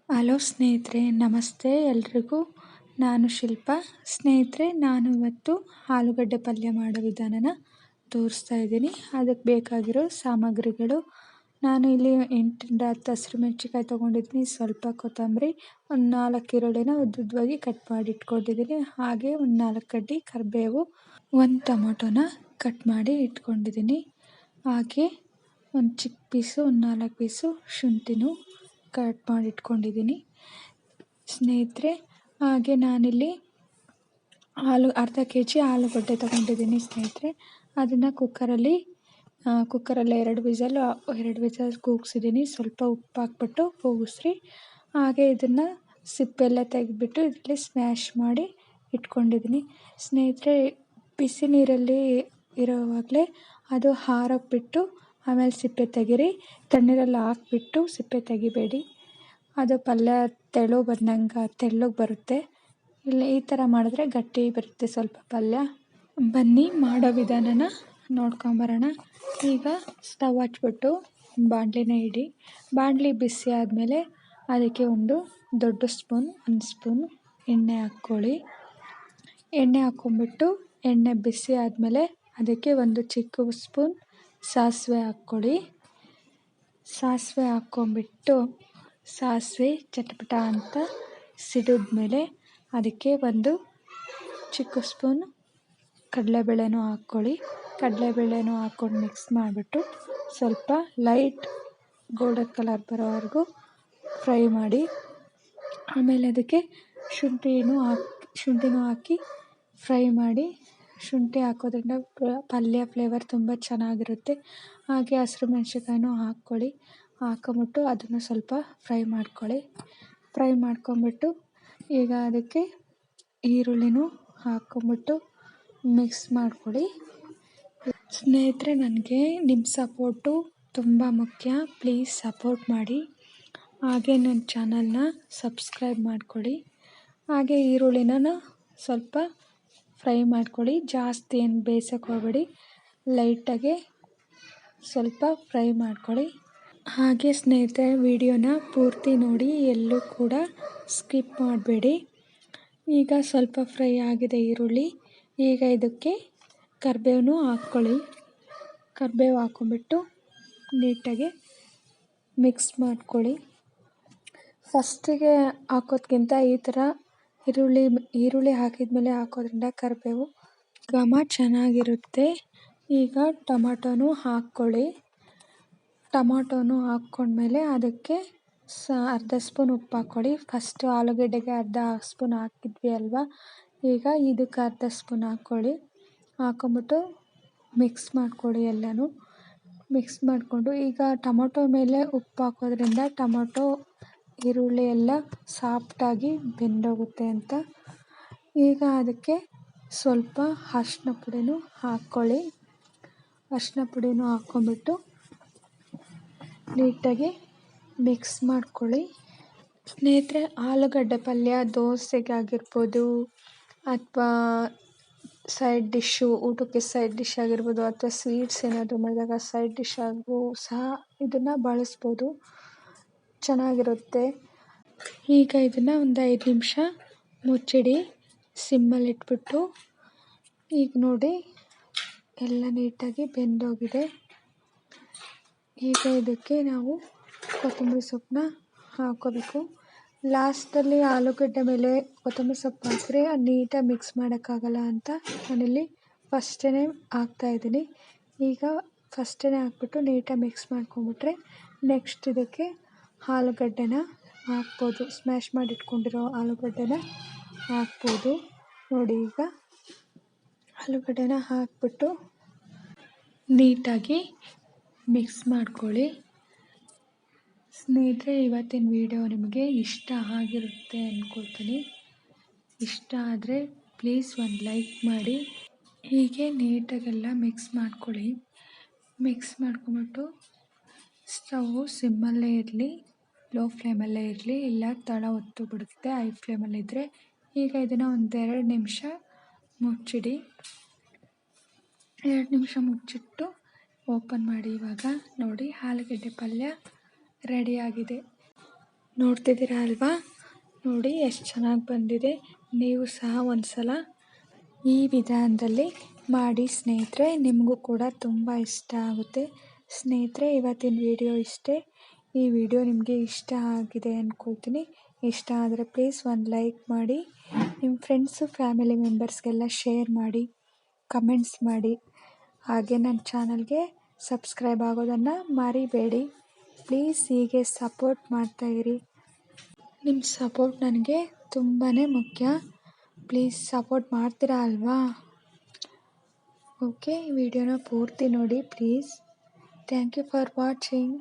Hello ಸ್ನೇಹಿತರೆ, ನಮಸ್ತೆ ಎಲ್ರಿಗೂ. ನಾನು ಶಿಲ್ಪಾ. ಸ್ನೇಹಿತರೆ, ನಾನು ಇವತ್ತು ಆಲೂಗಡ್ಡೆ ಪಲ್ಯ ಮಾಡೋ ವಿಧಾನನ ತೋರಿಸ್ತಾ ಇದ್ದೀನಿ. ಅದಕ್ಕೆ ಬೇಕಾಗಿರೋ ಸಾಮಗ್ರಿಗಳು, ನಾನು ಇಲ್ಲಿ 8ರಿಂದ 10 ಹಸಿರುಮೆಣ್ಸಿಕಾಯಿ ತೊಗೊಂಡಿದ್ದೀನಿ, ಸ್ವಲ್ಪ ಕೊತ್ತಂಬರಿ, ಒಂದು 4 ಈರುಳ್ಳಿನ ಉದ್ದುದ್ದವಾಗಿ ಕಟ್ ಮಾಡಿ ಇಟ್ಕೊಂಡಿದ್ದೀನಿ, ಹಾಗೆ ಒಂದು 4 ಕಡ್ಡಿ ಕರಿಬೇವು, ಒಂದು ಟೊಮೊಟೊನ ಕಟ್ ಮಾಡಿ ಇಟ್ಕೊಂಡಿದ್ದೀನಿ, ಹಾಗೆ ಒಂದು ಚಿಕ್ಕ ಪೀಸು, ಒಂದು 4 ಪೀಸು ಶುಂಠಿನೂ ಕಟ್ ಮಾಡಿ ಇಟ್ಕೊಂಡಿದ್ದೀನಿ ಸ್ನೇಹಿತರೆ. ಹಾಗೆ ನಾನಿಲ್ಲಿ ಅರ್ಧ kg ಆಲೂಗಡ್ಡೆ ತೊಗೊಂಡಿದ್ದೀನಿ ಸ್ನೇಹಿತರೆ. ಅದನ್ನು ಕುಕ್ಕರಲ್ಲಿ 2 ವಿಸಲ್ ಕೂಗಿಸಿದ್ದೀನಿ. ಸ್ವಲ್ಪ ಉಪ್ಪು ಹಾಕ್ಬಿಟ್ಟು ಕೂಗಿಸ್ರಿ. ಹಾಗೆ ಇದನ್ನು ಸಿಪ್ಪೆಲ್ಲ ತೆಗೆದ್ಬಿಟ್ಟು ಇದರಲ್ಲಿ ಸ್ಮ್ಯಾಶ್ ಮಾಡಿ ಇಟ್ಕೊಂಡಿದ್ದೀನಿ ಸ್ನೇಹಿತರೆ. ಬಿಸಿ ನೀರಲ್ಲಿ ಇರೋವಾಗಲೇ ಅದು ಆರೋಕ್ಕೆ ಬಿಟ್ಟು ಆಮೇಲೆ ಸಿಪ್ಪೆ ತೆಗೀರಿ. ತಣ್ಣೀರಲ್ಲಿ ಹಾಕ್ಬಿಟ್ಟು ಸಿಪ್ಪೆ ತೆಗಿಬೇಡಿ, ಅದು ಪಲ್ಯ ತೆಳ್ಳಗೆ ಬರುತ್ತೆ. ಇಲ್ಲ ಈ ಥರ ಮಾಡಿದ್ರೆ ಗಟ್ಟಿ ಬರುತ್ತೆ ಸ್ವಲ್ಪ ಪಲ್ಯ. ಬನ್ನಿ ಮಾಡೋ ವಿಧಾನನ ನೋಡ್ಕೊಂಬರೋಣ. ಈಗ ಸ್ಟವ್ ಹಚ್ಬಿಟ್ಟು ಬಾಣಲಿನ ಇಡಿ. ಬಾಣಲಿ ಬಿಸಿ ಆದಮೇಲೆ ಅದಕ್ಕೆ ಒಂದು ದೊಡ್ಡ ಸ್ಪೂನ್, 1 ಸ್ಪೂನ್ ಎಣ್ಣೆ ಹಾಕ್ಕೊಳ್ಳಿ. ಎಣ್ಣೆ ಹಾಕ್ಕೊಂಬಿಟ್ಟು ಎಣ್ಣೆ ಬಿಸಿ ಆದಮೇಲೆ ಅದಕ್ಕೆ ಒಂದು ಚಿಕ್ಕ ಸ್ಪೂನ್ ಸಾಸಿವೆ ಹಾಕ್ಕೊಳ್ಳಿ. ಸಾಸಿವೆ ಹಾಕ್ಕೊಂಬಿಟ್ಟು ಸಾಸಿವೆ ಚಟಪಟ ಅಂತ ಸಿಡಿದ್ಮೇಲೆ ಅದಕ್ಕೆ ಒಂದು ಚಿಕ್ಕ ಸ್ಪೂನ್ ಕಡಲೆಬೇಳೆನೂ ಹಾಕ್ಕೊಳ್ಳಿ. ಕಡಲೆಬೇಳೆನೂ ಹಾಕ್ಕೊಂಡು ಮಿಕ್ಸ್ ಮಾಡಿಬಿಟ್ಟು ಸ್ವಲ್ಪ ಲೈಟ್ ಗೋಲ್ಡನ್ ಕಲರ್ ಬರೋವರೆಗೂ ಫ್ರೈ ಮಾಡಿ. ಆಮೇಲೆ ಅದಕ್ಕೆ ಶುಂಠಿನೂ ಹಾಕಿ ಫ್ರೈ ಮಾಡಿ. ಶುಂಠಿ ಹಾಕೋದ್ರಿಂದ ಪಲ್ಯ ಫ್ಲೇವರ್ ತುಂಬ ಚೆನ್ನಾಗಿರುತ್ತೆ. ಹಾಗೆ ಹಸಿರು ಮೆಣಸಿನ್ಕಾಯಿನೂ ಹಾಕ್ಕೊಂಬಿಟ್ಟು ಅದನ್ನು ಸ್ವಲ್ಪ ಫ್ರೈ ಮಾಡ್ಕೊಂಬಿಟ್ಟು ಈಗ ಅದಕ್ಕೆ ಈರುಳ್ಳಿನೂ ಹಾಕ್ಕೊಂಬಿಟ್ಟು ಮಿಕ್ಸ್ ಮಾಡ್ಕೊಳ್ಳಿ. ಸ್ನೇಹಿತರೆ, ನನಗೆ ನಿಮ್ಮ ಸಪೋರ್ಟು ತುಂಬ ಮುಖ್ಯ. ಪ್ಲೀಸ್ ಸಪೋರ್ಟ್ ಮಾಡಿ. ಹಾಗೆ ನನ್ನ ಚಾನಲ್ನ ಸಬ್ಸ್ಕ್ರೈಬ್ ಮಾಡ್ಕೊಳ್ಳಿ. ಹಾಗೆ ಈರುಳ್ಳಿನ ಸ್ವಲ್ಪ ಫ್ರೈ ಮಾಡ್ಕೊಳ್ಳಿ. ಜಾಸ್ತಿ ಏನು ಬೇಯಿಸೋಕೆ ಹೋಗಬೇಡಿ, ಲೈಟಾಗೆ ಸ್ವಲ್ಪ ಫ್ರೈ ಮಾಡ್ಕೊಳ್ಳಿ. ಹಾಗೆ ಸ್ನೇಹಿತರೆ, ವಿಡಿಯೋನ ಪೂರ್ತಿ ನೋಡಿ, ಎಲ್ಲೂ ಕೂಡ ಸ್ಕಿಪ್ ಮಾಡಬೇಡಿ. ಈಗ ಸ್ವಲ್ಪ ಫ್ರೈ ಆಗಿದೆ ಈರುಳ್ಳಿ. ಈಗ ಇದಕ್ಕೆ ಕರಿಬೇವನ್ನೂ ಹಾಕ್ಕೊಳ್ಳಿ. ಕರಿಬೇವು ಹಾಕ್ಕೊಂಬಿಟ್ಟು ನೀಟಾಗಿ ಮಿಕ್ಸ್ ಮಾಡ್ಕೊಳ್ಳಿ. ಫಸ್ಟಿಗೆ ಹಾಕೋದ್ಕಿಂತ ಈ ಥರ ಈರುಳ್ಳಿ ಹಾಕಿದ್ಮೇಲೆ ಹಾಕೋದ್ರಿಂದ ಕರಿಬೇವು ಘಮ ಚೆನ್ನಾಗಿರುತ್ತೆ. ಈಗ ಟೊಮೊಟೊನೂ ಹಾಕ್ಕೊಳ್ಳಿ. ಟೊಮೊಟೊನೂ ಹಾಕ್ಕೊಂಡ್ಮೇಲೆ ಅದಕ್ಕೆ ಅರ್ಧ ಸ್ಪೂನ್ ಉಪ್ಪು ಹಾಕ್ಕೊಳ್ಳಿ. ಫಸ್ಟು ಆಲೂಗಡ್ಡೆಗೆ ಅರ್ಧ ಸ್ಪೂನ್ ಹಾಕಿದ್ವಿ ಅಲ್ವಾ, ಈಗ ಇದಕ್ಕೆ ಅರ್ಧ ಸ್ಪೂನ್ ಹಾಕ್ಕೊಳ್ಳಿ. ಹಾಕ್ಕೊಂಬಿಟ್ಟು ಮಿಕ್ಸ್ ಮಾಡ್ಕೊಳ್ಳಿ. ಎಲ್ಲನೂ ಮಿಕ್ಸ್ ಮಾಡಿಕೊಂಡು ಈಗ ಟೊಮೊಟೊ ಮೇಲೆ ಉಪ್ಪು ಹಾಕೋದ್ರಿಂದ ಟೊಮೊಟೊ ಈರುಳ್ಳಿ ಎಲ್ಲ ಸಾಫ್ಟಾಗಿ ಬೆಂದೋಗುತ್ತೆ ಅಂತ. ಈಗ ಅದಕ್ಕೆ ಸ್ವಲ್ಪ ಅರಿಶಿನ ಪುಡಿನೂ ಹಾಕ್ಕೊಳ್ಳಿ. ಅರಿಶಿನ ಪುಡಿನೂ ಹಾಕ್ಕೊಂಬಿಟ್ಟು ನೀಟಾಗಿ ಮಿಕ್ಸ್ ಮಾಡ್ಕೊಳ್ಳಿ. ಸ್ನೇಹಿತರೆ, ಆಲೂಗಡ್ಡೆ ಪಲ್ಯ ದೋಸೆಗಾಗಿರ್ಬೋದು ಅಥವಾ ಊಟಕ್ಕೆ ಸೈಡ್ ಡಿಶ್ ಆಗಿರ್ಬೋದು, ಅಥವಾ ಸ್ವೀಟ್ಸ್ ಏನಾದರೂ ಮಾಡಿದಾಗ ಸೈಡ್ ಡಿಶ್ ಆಗೂ ಸಹ ಇದನ್ನು ಬಳಸ್ಬೋದು, ಚೆನ್ನಾಗಿರುತ್ತೆ. ಈಗ ಇದನ್ನು ಒಂದು 5 ನಿಮಿಷ ಮುಚ್ಚಿಡಿ, ಸಿಮ್ಮಲ್ಲಿ ಇಟ್ಬಿಟ್ಟು. ಈಗ ನೋಡಿ ಎಲ್ಲ ನೀಟಾಗಿ ಬೆಂದೋಗಿದೆ. ಈಗ ಇದಕ್ಕೆ ನಾವು ಕೊತ್ತಂಬರಿ ಸೊಪ್ಪನ್ನ ಹಾಕ್ಕೋಬೇಕು. ಲಾಸ್ಟಲ್ಲಿ ಆಲೂಗಡ್ಡೆ ಮೇಲೆ ಕೊತ್ತಂಬರಿ ಸೊಪ್ಪು ಹಾಕಿದ್ರೆ ನೀಟಾಗಿ ಮಿಕ್ಸ್ ಮಾಡೋಕ್ಕಾಗಲ್ಲ ಅಂತ ನಾನಿಲ್ಲಿ ಫಸ್ಟೇ ಹಾಕ್ತಾಯಿದ್ದೀನಿ. ಈಗ ಫಸ್ಟೇ ಹಾಕ್ಬಿಟ್ಟು ನೀಟಾಗಿ ಮಿಕ್ಸ್ ಮಾಡ್ಕೊಂಬಿಟ್ರೆ ನೆಕ್ಸ್ಟ್ ಇದಕ್ಕೆ ಆಲೂಗಡ್ಡೆನ ಹಾಕ್ಬೋದು. ಸ್ಮ್ಯಾಶ್ ಮಾಡಿ ಇಟ್ಕೊಂಡಿರೋ ಆಲೂಗಡ್ಡೆನ ಹಾಕ್ಬೋದು. ನೋಡಿ, ಈಗ ಆಲೂಗಡ್ಡೆನ ಹಾಕ್ಬಿಟ್ಟು ನೀಟಾಗಿ ಮಿಕ್ಸ್ ಮಾಡ್ಕೊಳ್ಳಿ. ಸ್ನೇಹಿತರೆ, ಇವತ್ತಿನ ವಿಡಿಯೋ ನಿಮಗೆ ಇಷ್ಟ ಆಗಿರುತ್ತೆ ಅಂದ್ಕೊಳ್ತೀನಿ. ಇಷ್ಟ ಆದರೆ ಪ್ಲೀಸ್ ಒಂದು ಲೈಕ್ ಮಾಡಿ. ಹೀಗೆ ನೀಟಾಗೆಲ್ಲ ಮಿಕ್ಸ್ ಮಾಡ್ಕೊಳ್ಳಿ. ಮಿಕ್ಸ್ ಮಾಡ್ಕೊಂಬಿಟ್ಟು ಸ್ಟವ್ವು ಸಿಮ್ಮಲ್ಲೇ ಇರಲಿ, ಲೋ ಫ್ಲೇಮಲ್ಲೇ ಇರಲಿ, ಇಲ್ಲ ತಳ ಹೊತ್ತು ಬಿಡುತ್ತೆ ಹೈ ಫ್ಲೇಮಲ್ಲಿದ್ದರೆ. ಈಗ ಇದನ್ನು ಒಂದು 2 ನಿಮಿಷ ಮುಚ್ಚಿಡಿ. 2 ನಿಮಿಷ ಮುಚ್ಚಿಟ್ಟು ಓಪನ್ ಮಾಡಿ. ಇವಾಗ ನೋಡಿ, ಆಲೂಗಡ್ಡೆ ಪಲ್ಯ ರೆಡಿಯಾಗಿದೆ. ನೋಡ್ತಿದ್ದೀರಾ ಅಲ್ವಾ? ನೋಡಿ ಎಷ್ಟು ಚೆನ್ನಾಗಿ ಬಂದಿದೆ. ನೀವು ಸಹ ಒಂದ್ಸಲ ಈ ವಿಧಾನದಲ್ಲಿ ಮಾಡಿ ಸ್ನೇಹಿತರೆ, ನಿಮಗೂ ಕೂಡ ತುಂಬ ಇಷ್ಟ ಆಗುತ್ತೆ. ಸ್ನೇಹಿತರೆ, ಇವತ್ತಿನ ವಿಡಿಯೋ ಇಷ್ಟೇ. ಈ ವಿಡಿಯೋ ನಿಮಗೆ ಇಷ್ಟ ಆಗಿದೆ ಅಂದ್ಕೊಳ್ತೀನಿ. ಇಷ್ಟ ಆದರೆ ಪ್ಲೀಸ್ ಒಂದು ಲೈಕ್ ಮಾಡಿ, ನಿಮ್ಮ ಫ್ರೆಂಡ್ಸು ಫ್ಯಾಮಿಲಿ ಮೆಂಬರ್ಸ್ಗೆಲ್ಲ ಶೇರ್ ಮಾಡಿ, ಕಮೆಂಟ್ಸ್ ಮಾಡಿ. ಹಾಗೆ ನನ್ನ ಚಾನಲ್ಗೆ ಸಬ್ಸ್ಕ್ರೈಬ್ ಆಗೋದನ್ನು ಮರಿಬೇಡಿ. ಪ್ಲೀಸ್ ಹೀಗೆ ಸಪೋರ್ಟ್ ಮಾಡ್ತಾಯಿರಿ. ನಿಮ್ಮ ಸಪೋರ್ಟ್ ನನಗೆ ತುಂಬಾ ಮುಖ್ಯ. ಪ್ಲೀಸ್ ಸಪೋರ್ಟ್ ಮಾಡ್ತೀರಾ ಅಲ್ವಾ? ಓಕೆ, ವಿಡಿಯೋನ ಪೂರ್ತಿ ನೋಡಿ please. Thank you for watching.